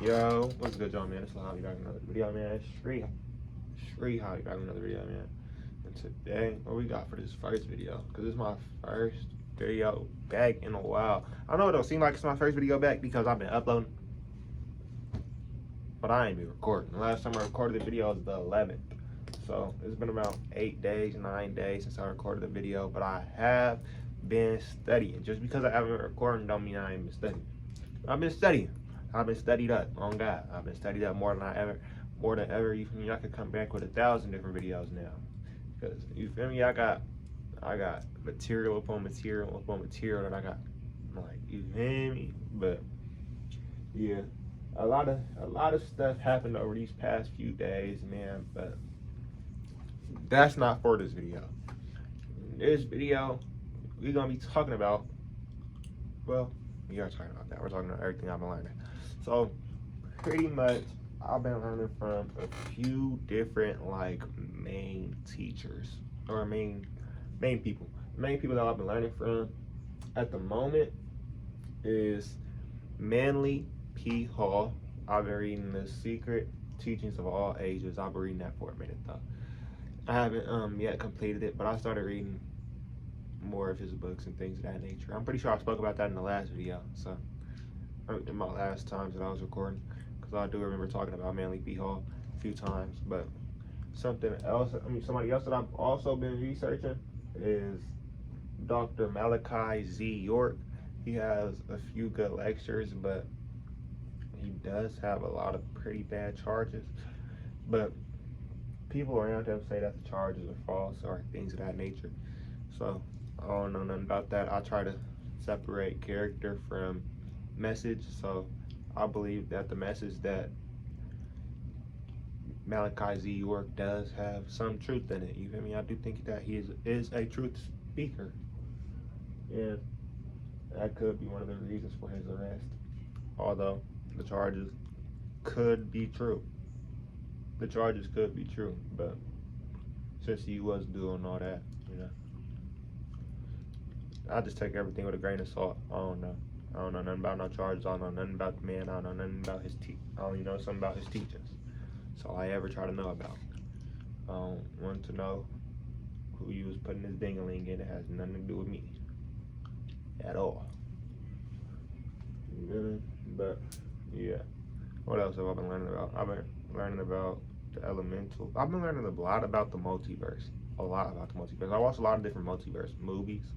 Yo, what's good, y'all, man? It's Javier back with another video, man. It's Shree Javier back with another video, man. And today, what we got for this first video? Because it's my first video back in a while. I know it don't seem like it's my first video back because I've been uploading, but I ain't been recording. The last time I recorded the video was the 11th. So it's been about 8 days, 9 days since I recorded the video, but I have been studying. Just because I haven't been recording don't mean I ain't been studying. I've been studying. I've been studied up, on God. I've been studied up more than ever. You feel me? I could come back with 1,000 different videos now. Cause you feel me? I got material upon material upon material that I got. Like, you feel me? But yeah, a lot of stuff happened over these past few days, man. But that's not for this video. This video, we're gonna be talking about. Well, we are talking about that. We're talking about everything I've been learning. So pretty much I've been learning from a few different like main teachers or main people. The main people that I've been learning from at the moment is Manly P. Hall. I've been reading The Secret Teachings of All Ages. I've been reading that for a minute though. I haven't yet completed it, but I started reading more of his books and things of that nature. I'm pretty sure I spoke about that in the last video, so in my last times that I was recording, because I do remember talking about Manly P. Hall a few times. But something else, somebody else that I've also been researching is Dr. Malachi Z. York. He has a few good lectures, but he does have a lot of pretty bad charges. But people around him say that the charges are false or things of that nature. So I don't know nothing about that. I try to separate character from message. So I believe that the message that Malachi Z. York does have some truth in it. You feel me? I do think that he is a truth speaker. And that could be one of the reasons for his arrest. Although the charges could be true. The charges could be true, but since he was doing all that, I just take everything with a grain of salt. I don't know nothing about no charges. I don't know nothing about the man. I don't know nothing about his I only know something about his teachings. That's all I ever try to know about. I don't want to know who he was putting his ding-a-ling in. It has nothing to do with me at all. But yeah, what else have I been learning about? I've been learning about the elemental. I've been learning a lot about the multiverse. A lot about the multiverse. I watched a lot of different multiverse movies,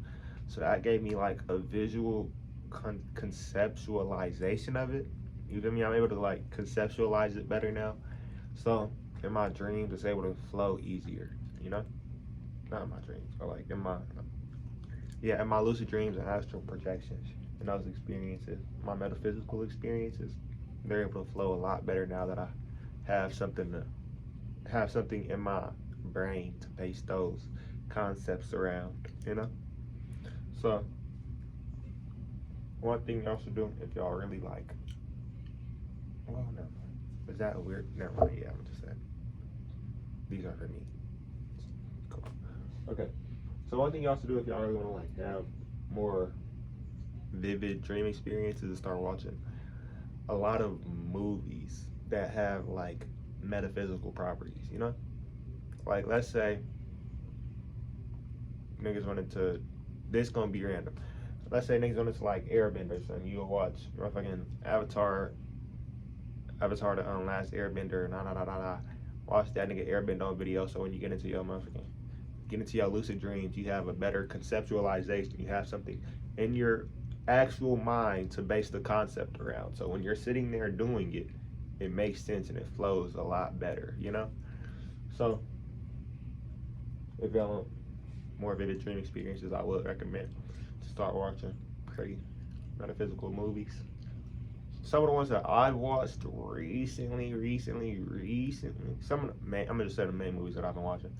so that gave me like a visual conceptualization of it. You feel me? I'm able to like conceptualize it better now. So in my dreams, it's able to flow easier. Not in my dreams, but like in my lucid dreams and astral projections and those experiences, my metaphysical experiences, they're able to flow a lot better now that I have something in my brain to base those concepts around. So one thing y'all should do if y'all really like, well, never mind. Is that a weird? Never mind. Yeah, I'm just saying. These are for me. Cool. Okay. So one thing y'all should do if y'all really want to like have more vivid dream experiences is start watching a lot of movies that have like metaphysical properties. Like let's say niggas wanted to. This gonna be random. Let's say niggas wanted to like Airbenders, and you'll watch fucking Avatar the Last Airbender. Watch that nigga airbend on video. So when you get into your lucid dreams, you have a better conceptualization. You have something in your actual mind to base the concept around. So when you're sitting there doing it, it makes sense and it flows a lot better. So if y'all want more vivid dream experiences, I would recommend to start watching pretty metaphysical movies. Some of the ones that I've watched recently. Some of the I'm gonna just say the main movies that I've been watching.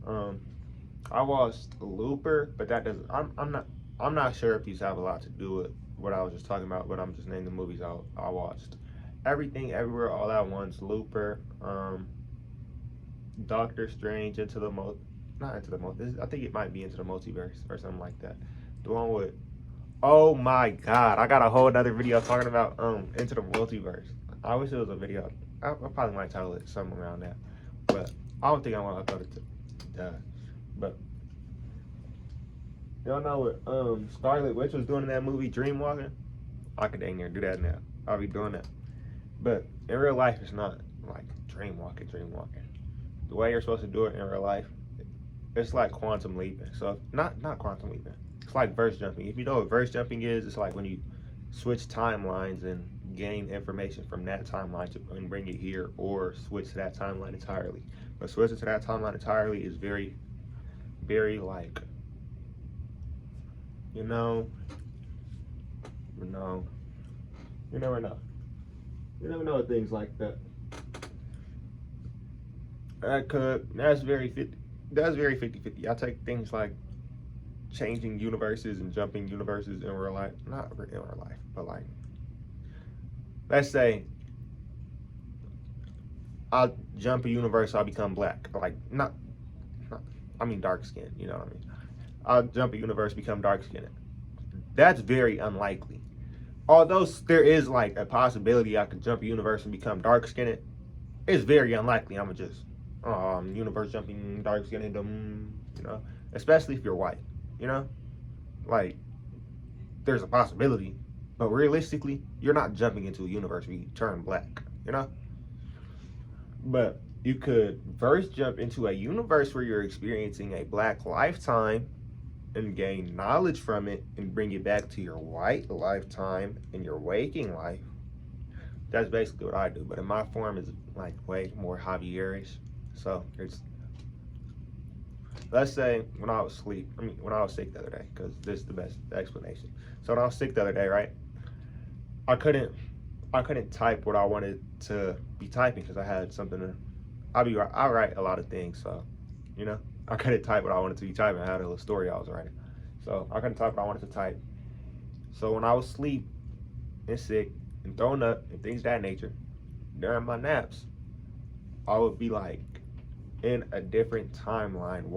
I watched Looper, but that doesn't. I'm not sure if these have a lot to do with what I was just talking about, but I'm just naming the movies I watched. Everything, Everywhere, All at Once, Looper, Doctor Strange, not Into the I think it might be Into the Multiverse or something like that. The one with Oh my god, I got a whole other video talking about Into the Multiverse. I wish it was a video. I probably might title it something around that, but I don't think I want to upload it to. But y'all know what Scarlet Witch was doing in that movie Dreamwalking? I could dang near do that now. I'll be doing that. But in real life, it's not like dreamwalking. The way you're supposed to do it in real life, it's like quantum leaping. So not quantum leaping. It's like verse jumping. If you know what verse jumping is, it's like when you switch timelines and gain information from that timeline and bring it here, or switch to that timeline entirely. But switching to that timeline entirely is very, very like, you never know. You never know things like that. That's very 50-50. I take things like changing universes and jumping universes in real life. Not in real life, but like, let's say I'll jump a universe, I'll become black. Like, I mean dark skin, you know what I mean? I'll jump a universe, become dark skinned. That's very unlikely. Although there is like a possibility I could jump a universe and become dark skinned, it's very unlikely. I'm just universe jumping dark skinned, especially if you're white, like there's a possibility, but realistically, you're not jumping into a universe where you turn black, But you could first jump into a universe where you're experiencing a black lifetime and gain knowledge from it and bring it back to your white lifetime in your waking life. That's basically what I do, but in my form is like way more Javierish. So let's say when I was sick the other day, because this is the best explanation. So when I was sick the other day, right? I couldn't type what I wanted to be typing because I had something to. I write a lot of things, so I couldn't type what I wanted to be typing. I had a little story I was writing, so I couldn't type what I wanted to type. So when I was asleep and sick and thrown up and things of that nature, during my naps, I would be like in a different timeline, not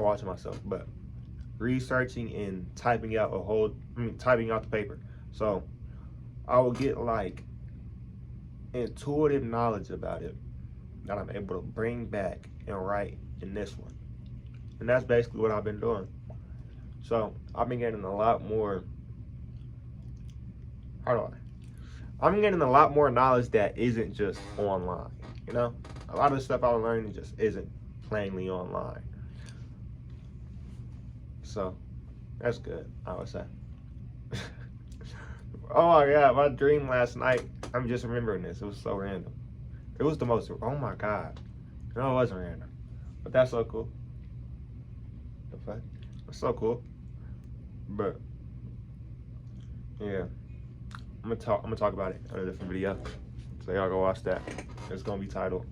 watching myself, but researching and typing out typing out the paper. So I would get like intuitive knowledge about it that I'm able to bring back and write in this one. And that's basically what I've been doing. So I've been getting a lot more, I'm getting a lot more knowledge that isn't just online, A lot of the stuff I was learning just isn't plainly online. So that's good, I would say. Oh my god, my dream last night, I'm just remembering this. It was so random. It was the most, oh my god. No, it wasn't random. But that's so cool. The fuck? It's so cool. But yeah. I'm gonna talk about it in a different video. So y'all go watch that. It's gonna be titled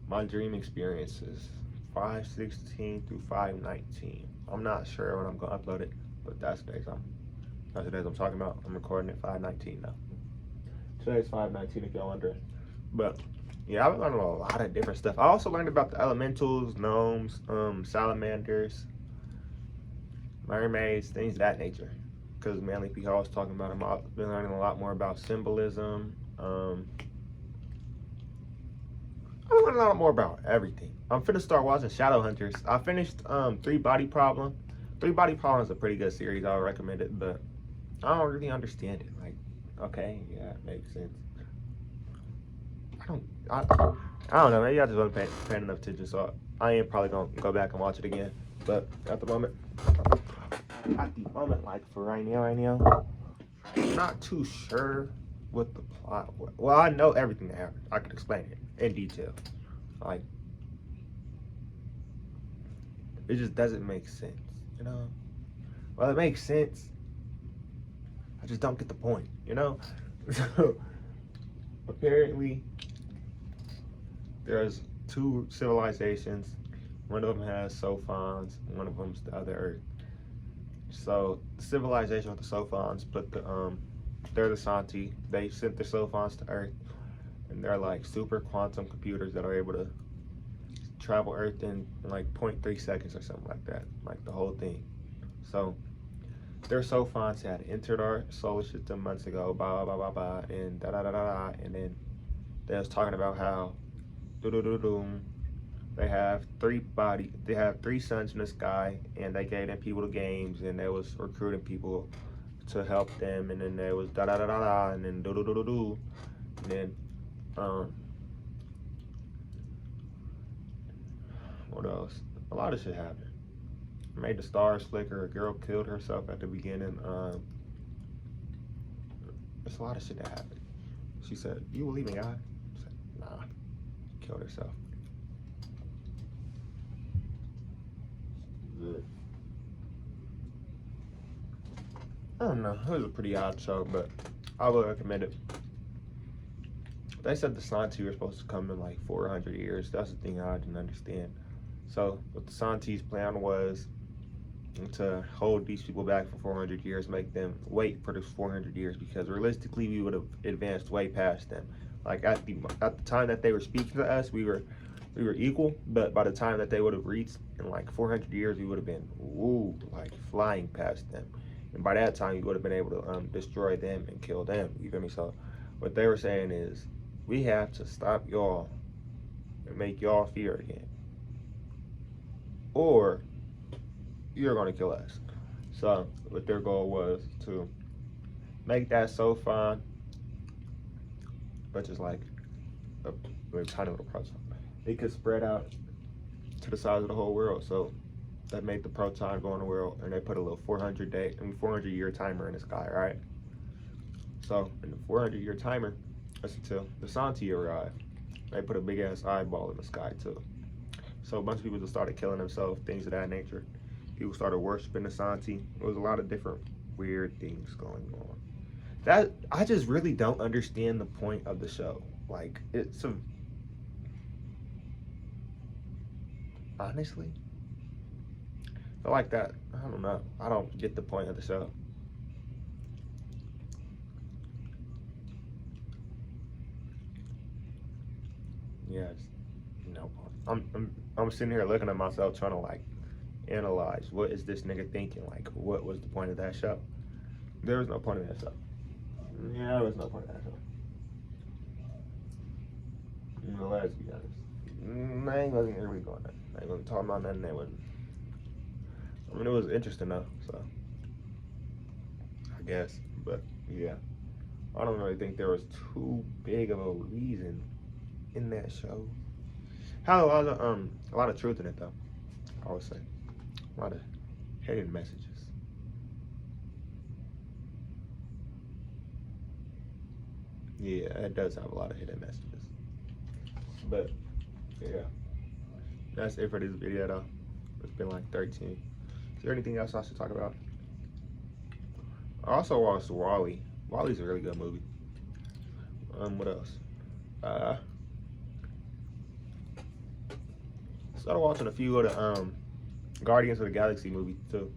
My Dream Experiences 5/16 through 5/19. I'm not sure when I'm gonna upload it, but that's the days I'm talking about. I'm recording at 5/19 now. Today's 5/19 if y'all wondering. But yeah, I've learned a lot of different stuff. I also learned about the elementals, gnomes, salamanders, mermaids, things of that nature. Because mainly people I was talking about them. I've been learning a lot more about symbolism. I've learned a lot more about everything. I'm finna start watching Shadowhunters. I finished 3 Body Problem. 3 Body Problem is a pretty good series. I would recommend it, but I don't really understand it. Like, okay, yeah, it makes sense. I don't know. Maybe I just wasn't paying enough attention, so I ain't probably gonna go back and watch it again. But at the moment, like for right now, I'm not too sure what the plot was. Well, I know everything that happened. I could explain it in detail. Like, it just doesn't make sense, Well, it makes sense. I just don't get the point, So, apparently, there's 2 civilizations. One of them has Sophons, one of them's the other Earth. So, the civilization with the Sophons they're the Santi. They sent their Sophons to Earth, and they're like super quantum computers that are able to travel Earth in like 0.3 seconds or something like that, like the whole thing. So their soul fonts had entered our solar system months ago, blah blah blah blah, and da da da da da, and then they was talking about how do do do do. They have they have three suns in the sky, and they gave them people to games, and they was recruiting people to help them, and then there was da da da da da, and then do do do do do, and then what else? A lot of shit happened. Made the stars flicker. A girl killed herself at the beginning. There's a lot of shit that happened. She said, "You believe in God?" I said, "Nah." She killed herself. I don't know. It was a pretty odd show, but I would recommend it. They said the Santi were supposed to come in like 400 years. That's the thing I didn't understand. So what the Santi's plan was to hold these people back for 400 years, make them wait for those 400 years, because realistically we would have advanced way past them. Like at the time that they were speaking to us, we were equal, but by the time that they would have reached in like 400 years, we would have been like flying past them. And by that time, you would have been able to destroy them and kill them. You feel me? So what they were saying is, we have to stop y'all and make y'all fear again, or you're gonna kill us. So what their goal was to make that so fun, but just like a tiny little proton. It could spread out to the size of the whole world. So that made the proton go in the world, and they put a little 400-year timer in the sky, right? So in the 400-year timer, that's until the Santi arrived. They put a big ass eyeball in the sky too. So a bunch of people just started killing themselves, things of that nature. People started worshiping the Santi. There was a lot of different weird things going on. That I just really don't understand the point of the show. Like, it's a honestly, I like that. I don't know. I don't get the point of the show. Yes, no point. I'm sitting here looking at myself trying to like analyze what is this nigga thinking? Like, what was the point of that show? There was no point of that show. Yeah, there was no point of that show. No, let's be honest. I ain't wasn't really going there. I ain't gonna talk about nothing that wasn't. I mean, it was interesting though, so I guess. But yeah, I don't really think there was too big of a reason in that show. Had a lot of truth in it though. I would say a lot of hidden messages. Yeah, it does have a lot of hidden messages. But yeah, that's it for this video though. It's been like 13. Is there anything else I should talk about? I also watched Wall-E. Wall-E's a really good movie. What else? Started watching a few of the Guardians of the Galaxy movies too.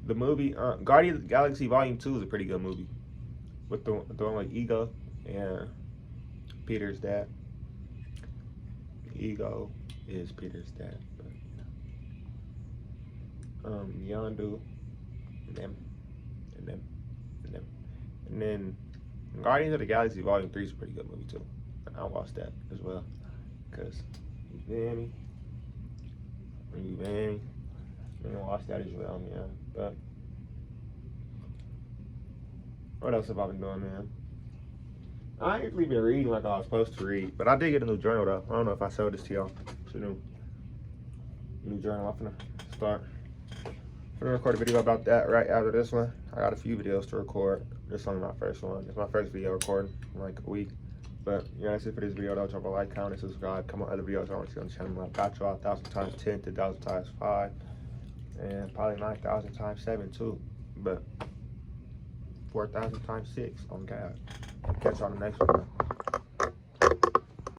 The movie Guardians of the Galaxy Volume 2 is a pretty good movie. With the one like Ego and Peter's dad. Ego is Peter's dad, but Yondu and them. And then Guardians of the Galaxy Volume 3 is a pretty good movie too. And I watched that as well. Cause you feel me? You feel me? I'm gonna watch that as well, yeah. But what else have I been doing, man? I ain't really been reading like I was supposed to read, but I did get a new journal though. I don't know if I showed this to y'all. It's a new journal. I'm gonna start. I'm gonna record a video about that right after this one. I got a few videos to record. This is only my first one. It's my first video recording in like a week. But yeah, that's it for this video though. Drop a like, comment, and subscribe. Come on, other videos I want to see on the channel. I got y'all 1,000 times 10 to 1,000 times 5. And probably 9,000 times 7 too. But 4,000 times 6 on God. Catch y'all on the next one.